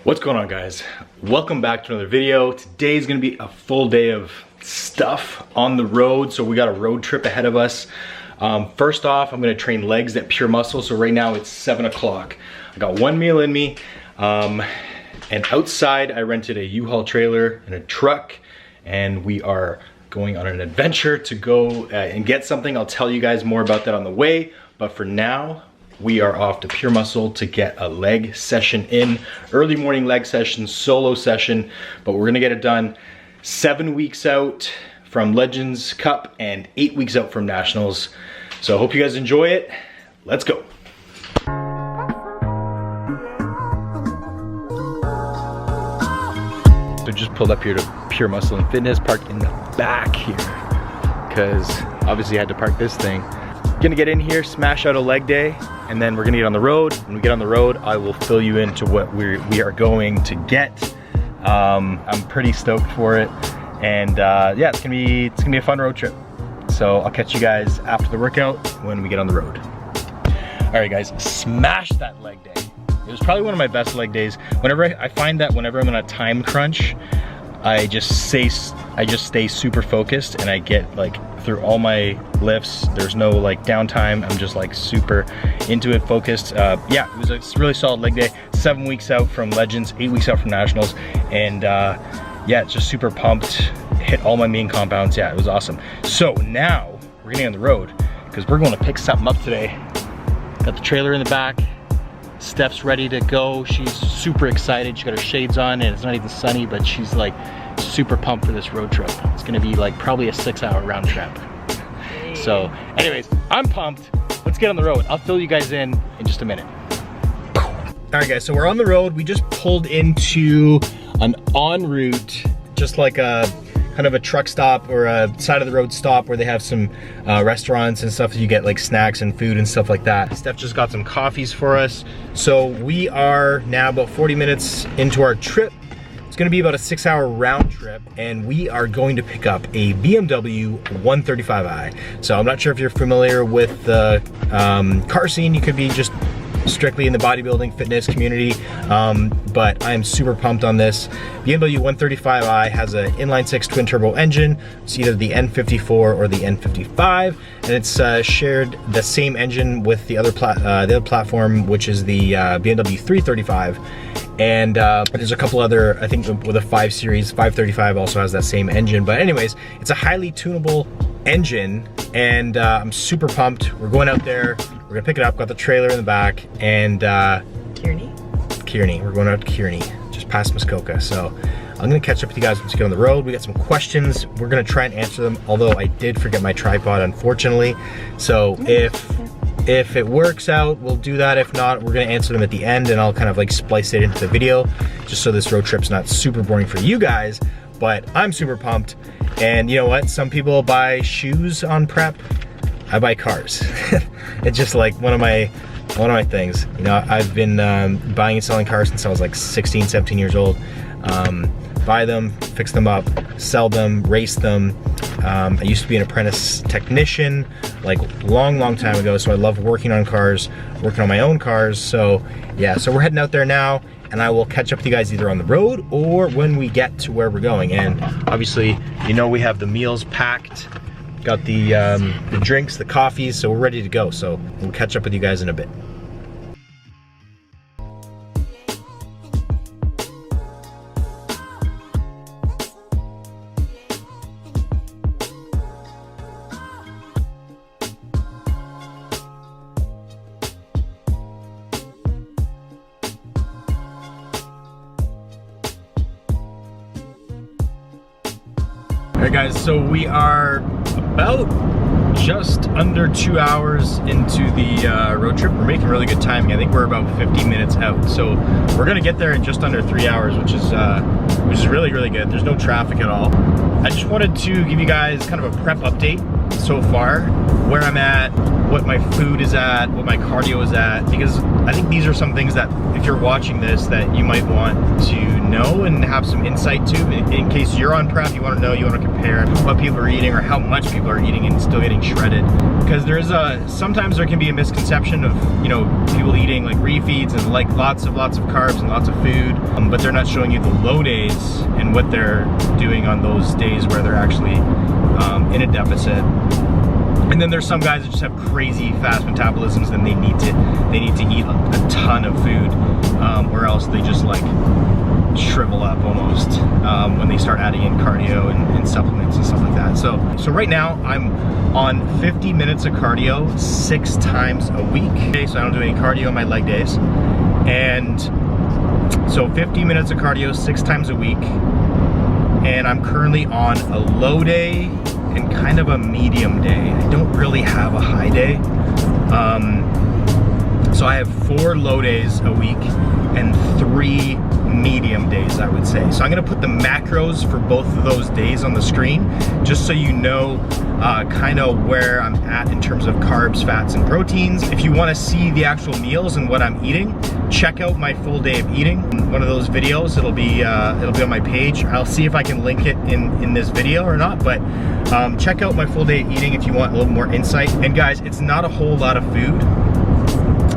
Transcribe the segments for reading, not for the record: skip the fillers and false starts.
What's going on, guys? Welcome back to another video. Today's gonna be a full day of stuff on the road. So we got a road trip ahead of us. First off, I'm gonna train legs at Pure Muscle. So right now it's 7 o'clock. I got one meal in me. And outside I rented a U-Haul trailer and a truck, and we are going on an adventure to go and get something. I'll tell you guys more about that on the way. But for now, we are off to Pure Muscle to get a leg session in. Early morning leg session, solo session, but we're gonna get it done 7 weeks out from Legends Cup and 8 weeks out from Nationals. So I hope you guys enjoy it. Let's go. So just pulled up here to Pure Muscle and Fitness, parked in the back here, because obviously I had to park this thing. Gonna get in here, smash out a leg day, and then we're gonna get on the road. When we get on the road, I will fill you into what we are going to get. I'm pretty stoked for it, and yeah, it's gonna be a fun road trip. So I'll catch you guys after the workout when we get on the road. All right, guys, smash that leg day. It was probably one of my best leg days. Whenever I find that whenever I'm in a time crunch, I just stay super focused, and I get like through all my lifts. There's no like downtime. I'm just like super into it, focused. Yeah, it was a really solid leg day. 7 weeks out from Legends, 8 weeks out from Nationals, and yeah, it's just super pumped. Hit all my main compounds. Yeah, it was awesome. So now we're getting on the road because we're going to pick something up today. Got the trailer in the back. Steph's ready to go. She's super excited. She got her shades on, and it's not even sunny, but she's like super pumped for this road trip. It's gonna be like probably a 6-hour round trip. So anyways, I'm pumped. Let's get on the road. I'll fill you guys in just a minute. All right, guys, so we're on the road. We just pulled into an en route, just like a kind of a truck stop or a side of the road stop where they have some restaurants and stuff that you get like snacks and food and stuff like that. Steph just got some coffees for us. So we are now about 40 minutes into our trip. It's gonna be about a 6-hour round trip, and we are going to pick up a BMW 135i. So I'm not sure if you're familiar with the car scene. You could be just strictly in the bodybuilding fitness community, but I'm super pumped on this. BMW 135i has an inline-6 twin turbo engine. It's either the N54 or the N55, and it's shared the same engine with the other platform, which is the BMW 335. And there's a couple other, I think with a 5 Series, 535 also has that same engine. But anyways, it's a highly tunable engine, and I'm super pumped. We're going out there, we're gonna pick it up, got the trailer in the back, and Kearney, we're going out to Kearney, just past Muskoka. So I'm gonna catch up with you guys once we get on the road. We got some questions, we're gonna try and answer them, although I did forget my tripod, unfortunately. So if it works out, we'll do that. If not, we're gonna answer them at the end, and I'll kind of like splice it into the video, just so this road trip's not super boring for you guys. But I'm super pumped. And you know what? Some people buy shoes on prep. I buy cars. It's just like one of my things. You know, I've been buying and selling cars since I was like 16, 17 years old. Buy them, fix them up, sell them, race them. I used to be an apprentice technician like long time ago, so I love working on cars, working on my own cars. So yeah, so we're heading out there now, and I will catch up with you guys either on the road or when we get to where we're going. And obviously, you know, we have the meals packed, got the drinks, the coffees, so we're ready to go. So we'll catch up with you guys in a bit. All right, guys, so we are about just under 2 hours into the road trip. We're making really good timing. I think we're about 50 minutes out. So we're gonna get there in just under 3 hours, which is really good. There's no traffic at all. I just wanted to give you guys kind of a prep update so far, where I'm at, what my food is at, what my cardio is at, because I think these are some things that if you're watching this that you might want to know and have some insight to in case you're on prep, you want to know, you want to compare what people are eating or how much people are eating and still getting shredded. Because there's sometimes there can be a misconception of, you know, people eating like refeeds and like lots of carbs and lots of food, but they're not showing you the low days and what they're doing on those days where they're actually in a deficit. And then there's some guys that just have crazy fast metabolisms and they need to eat a ton of food, or else they just like shrivel up almost when they start adding in cardio and supplements and stuff like that. So right now I'm on 50 minutes of cardio 6 times a week. Okay, so I don't do any cardio on my leg days. And so 50 minutes of cardio 6 times a week. And I'm currently on a low day and kind of a medium day. I don't really have a high day. So I have 4 low days a week and 3 medium days, I would say. So I'm gonna put the macros for both of those days on the screen, just so you know kind of where I'm at in terms of carbs, fats, and proteins. If you wanna see the actual meals and what I'm eating, check out my full day of eating. One of those videos, it'll be on my page. I'll see if I can link it in this video or not, but check out my full day of eating if you want a little more insight. And guys, it's not a whole lot of food,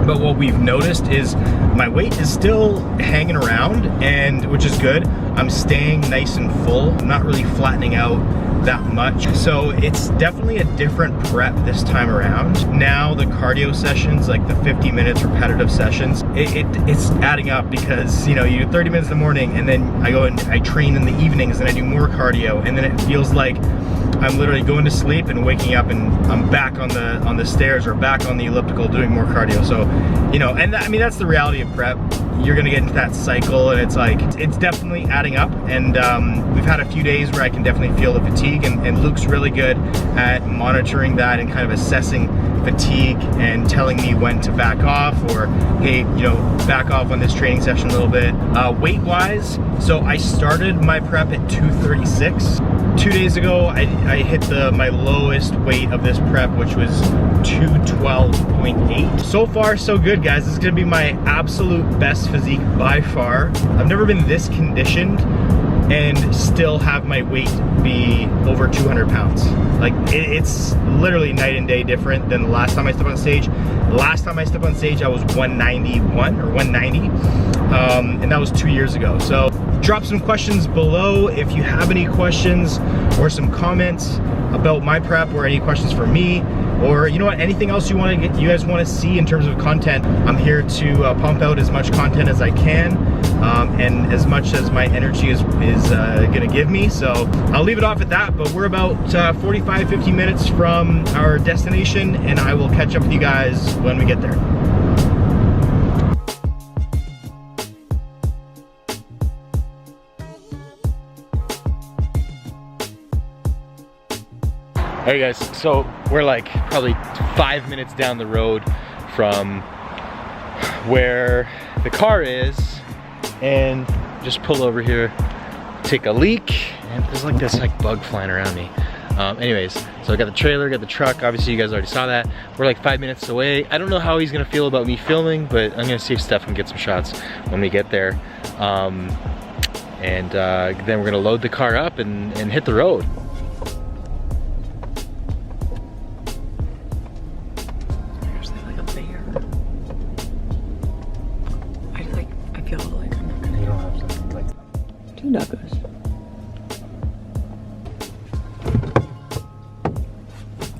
but what we've noticed is my weight is still hanging around, and which is good. I'm staying nice and full. I'm not really flattening out that much. So it's definitely a different prep this time around. Now the cardio sessions, like the 50 minutes repetitive sessions, it's adding up, because, you know, you do 30 minutes in the morning and then I go and I train in the evenings and I do more cardio, and then it feels like I'm literally going to sleep and waking up and I'm back on the stairs or back on the elliptical doing more cardio. So, you know, and I mean, that's the reality of prep. You're gonna get into that cycle, and it's like, it's definitely adding up. And we've had a few days where I can definitely feel the fatigue, and Luke's really good at monitoring that and kind of assessing fatigue and telling me when to back off, or hey, you know, back off on this training session a little bit. Weight wise, so I started my prep at 236. 2 days ago, I hit my lowest weight of this prep, which was 212.8. So far, so good, guys. This is gonna be my absolute best physique by far. I've never been this conditioned and still have my weight be over 200 pounds. Like, it's literally night and day different than the last time I stepped on stage. Last time I stepped on stage, I was 191 or 190, and that was 2 years ago. So drop some questions below if you have any questions or some comments about my prep, or any questions for me, or you know what, anything else you guys want to see in terms of content. I'm here to pump out as much content as I can, and as much as my energy is gonna give me. So I'll leave it off at that, but we're about 45-50 minutes from our destination, and I will catch up with you guys when we get there. Alright guys, so we're like probably 5 minutes down the road from where the car is, and just pull over here, take a leak, and there's like this bug flying around me. Anyways, so I got the trailer, got the truck, obviously you guys already saw that. We're like 5 minutes away. I don't know how he's gonna feel about me filming, but I'm gonna see if Steph can get some shots when we get there. Then we're gonna load the car up and hit the road.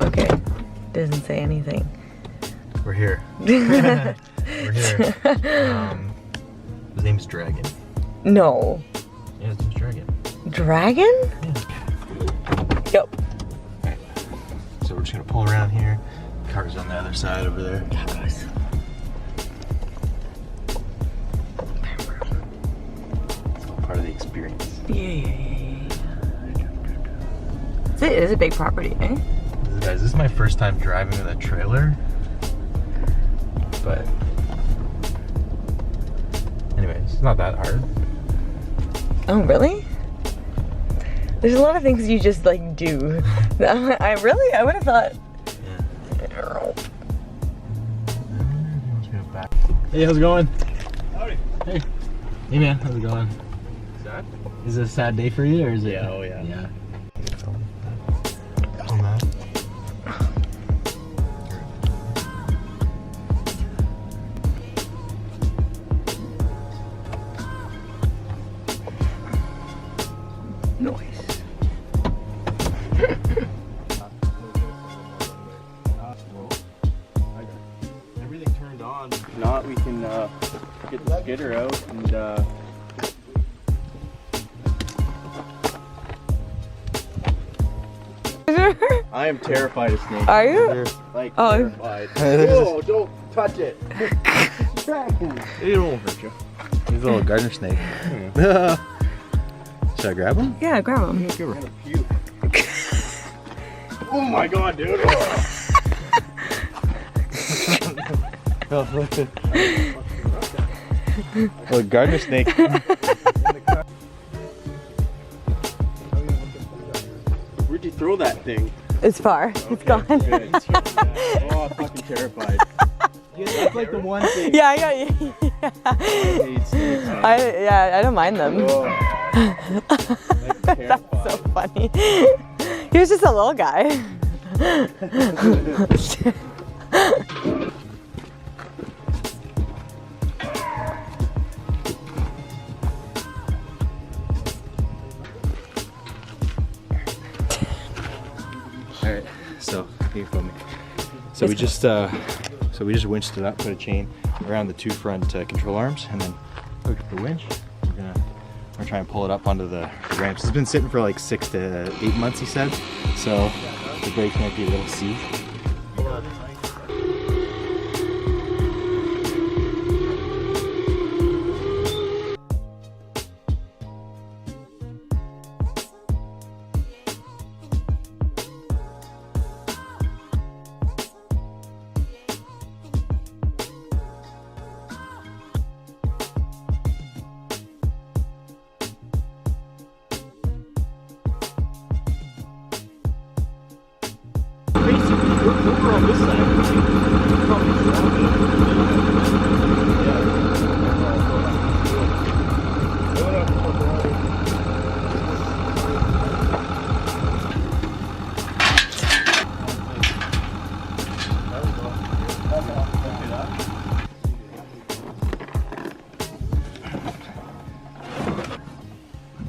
Okay, doesn't say anything. We're here. We're here. His name's Dragon. No. Yeah, his name's Dragon. Dragon? Yeah. Yep. Okay. So we're just gonna pull around here. The car's on the other side over there. Tacos. It's all part of the experience. Yeah. It is a big property, eh? Guys, this is my first time driving with a trailer, but anyways, it's not that hard. Oh, really? There's a lot of things you just like do. I would have thought. Yeah. Hey, how's it going? Howdy. Hey. Hey man, how's it going? Sad? Is it a sad day for you or is it? Yeah, oh yeah. Yeah. Oh man. Noise. Everything turned on. If not, we can get the skidder out and I am terrified of snakes. Are you? They're, like Oh. terrified. Whoa, don't touch it. It won't hurt you. He's a little gardener snake. Should I grab him? Yeah, grab him. I'm gonna puke. Oh my god, dude. Little gardener snake. Where'd you throw that thing? It's far. It's gone. Good. Oh, I'm fucking terrified. That's like the one thing Yeah, I hate snakes. I don't mind them. Oh, like That's so funny. He was just a little guy. All right, so here you me. So we just winched it up, put a chain around the two front control arms, and then hook up the winch. We're gonna try and pull it up onto the ramps. It's been sitting for like 6 to 8 months, he said. So the brakes might be a little seized. Over on this side.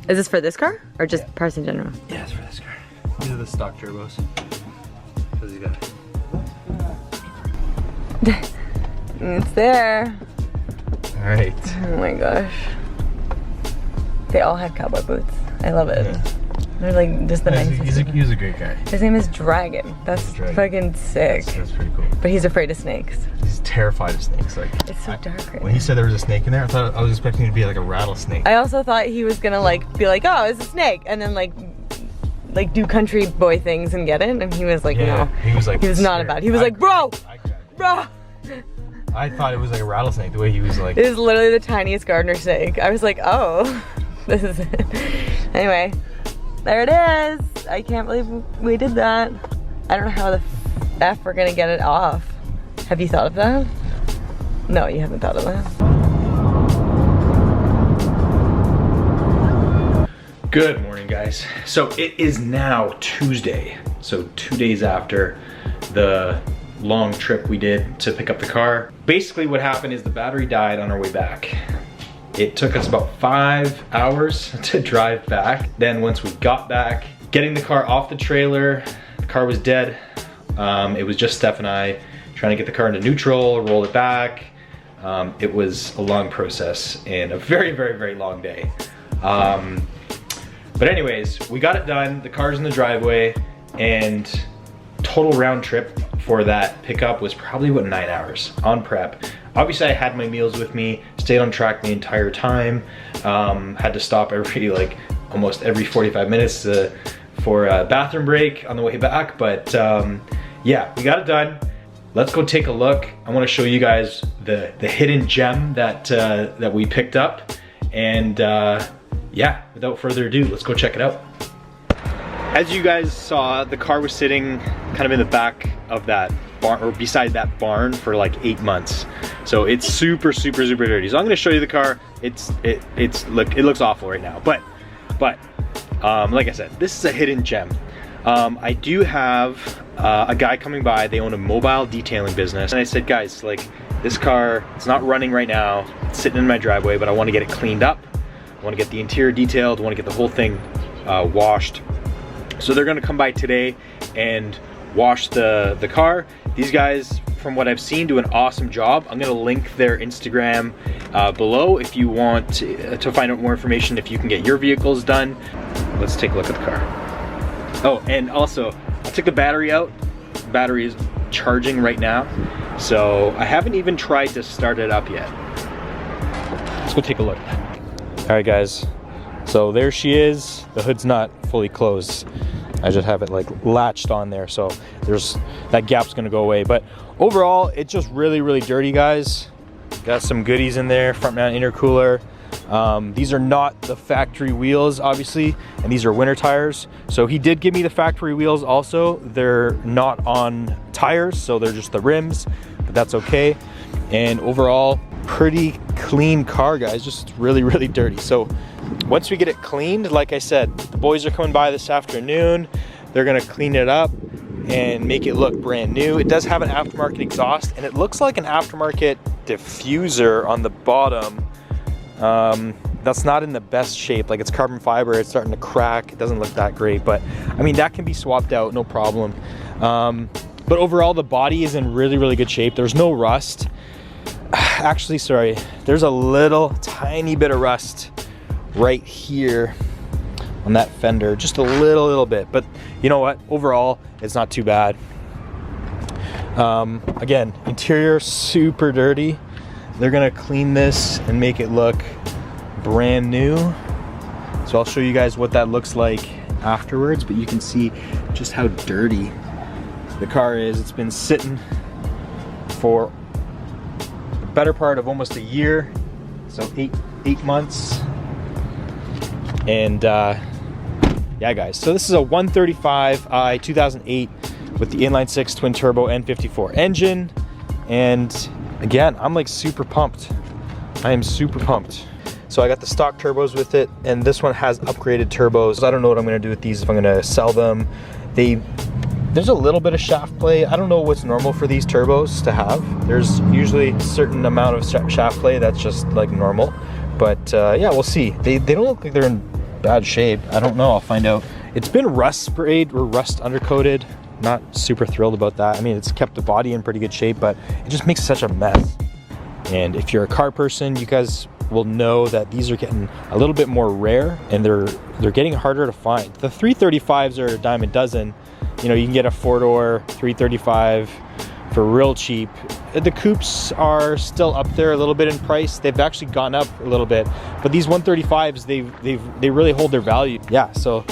Is this for this car or just parts in general? Yeah, it's for this car. These are the stock turbos. Because you got It's there. All right. Oh my gosh. They all have cowboy boots. I love it. They're like just the nicest. He's a great guy. His name is Dragon. That's Dragon. fucking sick. That's pretty cool. But he's afraid of snakes. He's terrified of snakes. Like It's so dark right when he now. said there was a snake in there, I was expecting it to be like a rattlesnake. I also thought he was gonna like be like, oh, it's a snake, and then like do country boy things and get it, and he was like, no. He was like, He was not scared. about it. He was like, bro, I grabbed it. bro. I thought it was like a rattlesnake. The way he was like. It is literally the tiniest gardener snake. I was like, oh, this is it. Anyway, there it is. I can't believe we did that. I don't know how the F we're gonna get it off. Have you thought of that? No, you haven't thought of that. Good morning, guys. So it is now Tuesday. So 2 days after the long trip we did to pick up the car. Basically what happened is the battery died on our way back. It took us about 5 hours to drive back. Then once we got back, getting the car off the trailer, the car was dead. It was just Steph and I trying to get the car into neutral, roll it back. It was a long process and a very, very, very long day. But anyways, we got it done. The car's in the driveway, and total round trip for that pickup was probably about 9 hours on prep. Obviously I had my meals with me, stayed on track the entire time. Had to stop almost every 45 minutes for a bathroom break on the way back. But yeah, we got it done. Let's go take a look. I wanna show you guys the hidden gem that we picked up. And yeah, without further ado, let's go check it out. As you guys saw, the car was sitting kind of in the back of that barn, or beside that barn, for like 8 months. So it's super dirty. So I'm gonna show you the car. It looks awful right now, but like I said, this is a hidden gem. I do have a guy coming by. They own a mobile detailing business, and I said, guys, like, this car, it's not running right now. It's sitting in my driveway, but I want to get it cleaned up. I want to get the interior detailed. I want to get the whole thing washed. So they're gonna come by today and wash the car. These guys, from what I've seen, do an awesome job. I'm gonna link their Instagram below if you want to find out more information, if you can get your vehicles done. Let's take a look at the car. Oh, and also, I took the battery out. The battery is charging right now, so I haven't even tried to start it up yet. Let's go take a look. All right, guys, so there she is. The hood's not fully closed. I just have it like latched on there, so that gap's gonna go away. But overall, it's just really dirty, guys. Got some goodies in there, front mount intercooler. These are not the factory wheels, obviously, and these are winter tires. So he did give me the factory wheels also. They're not on tires, so they're just the rims, but that's okay. And overall, pretty clean car, guys, just really dirty. So once we get it cleaned, like I said, the boys are coming by this afternoon. They're gonna clean it up and make it look brand new. It does have an aftermarket exhaust, and it looks like an aftermarket diffuser on the bottom. That's not in the best shape. Like, it's carbon fiber, it's starting to crack. It doesn't look that great, but I mean, that can be swapped out, no problem. But overall, the body is in really good shape. There's no rust. Actually, sorry, there's a little tiny bit of rust right here on that fender, just a little bit, but you know what, overall it's not too bad. Again, interior super dirty. They're gonna clean this and make it look brand new, so I'll show you guys what that looks like afterwards, but you can see just how dirty the car is. It's been sitting for the better part of almost a year, so eight months. And yeah, guys, so this is a 135i 2008 with the inline-six twin turbo N54 engine. And again, I'm like super pumped. I am super pumped. So I got the stock turbos with it, and this one has upgraded turbos. I don't know what I'm gonna do with these, if I'm gonna sell them. There's a little bit of shaft play. I don't know what's normal for these turbos to have. There's usually a certain amount of shaft play that's just like normal. But yeah, we'll see. They don't look like they're in bad shape. I don't know, I'll find out. It's been rust sprayed or rust undercoated. Not super thrilled about that. I mean, it's kept the body in pretty good shape, but it just makes such a mess. And if you're a car person, you guys will know that these are getting a little bit more rare, and they're getting harder to find. The 335s are a dime a dozen. You know, you can get a 4-door 335 for real cheap. The coupes are still up there a little bit in price. They've actually gone up a little bit, but these 135s, they really hold their value. Yeah, so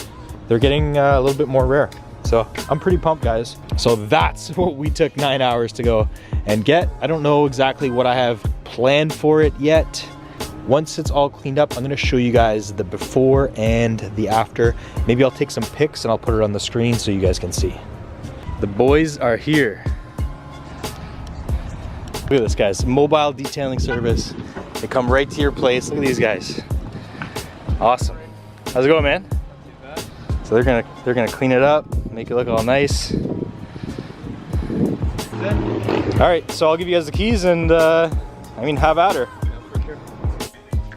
they're getting a little bit more rare. So I'm pretty pumped, guys. So that's what we took 9 hours to go and get. I don't know exactly what I have planned for it yet. Once it's all cleaned up, I'm gonna show you guys the before and the after. Maybe I'll take some pics and I'll put it on the screen so you guys can see. The boys are here. Look at this, guys, mobile detailing service. They come right to your place. Look at these guys. Awesome. How's it going, man? Not too bad. So they're gonna clean it up, make it look all nice. All right, so I'll give you guys the keys and have at her.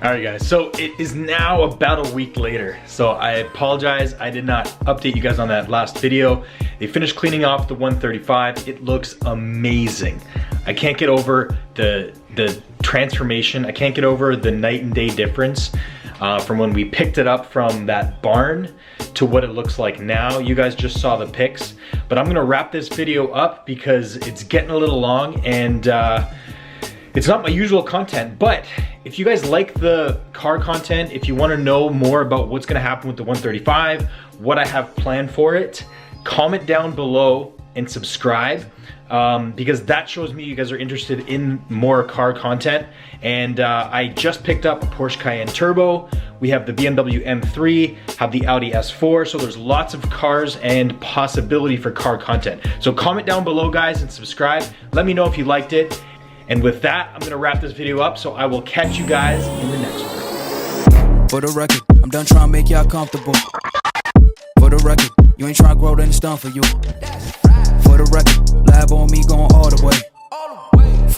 All right, guys, so it is now about a week later. So I apologize, I did not update you guys on that last video. They finished cleaning off the 135. It looks amazing. I can't get over the transformation. I can't get over the night and day difference from when we picked it up from that barn to what it looks like now. You guys just saw the pics, but I'm gonna wrap this video up because it's getting a little long, and it's not my usual content. But if you guys like the car content, if you want to know more about what's going to happen with the 135, what I have planned for it, comment down below and subscribe, because that shows me you guys are interested in more car content. And I just picked up a Porsche Cayenne Turbo. We have the BMW M3, have the Audi S4, so there's lots of cars and possibility for car content. So comment down below, guys, and subscribe. Let me know if you liked it. And with that, I'm gonna wrap this video up, so I will catch you guys in the next one. For the record, I'm done trying to make y'all comfortable. For the record, you ain't trying to grow, then it's done for you. For the record, lab on me going all the way.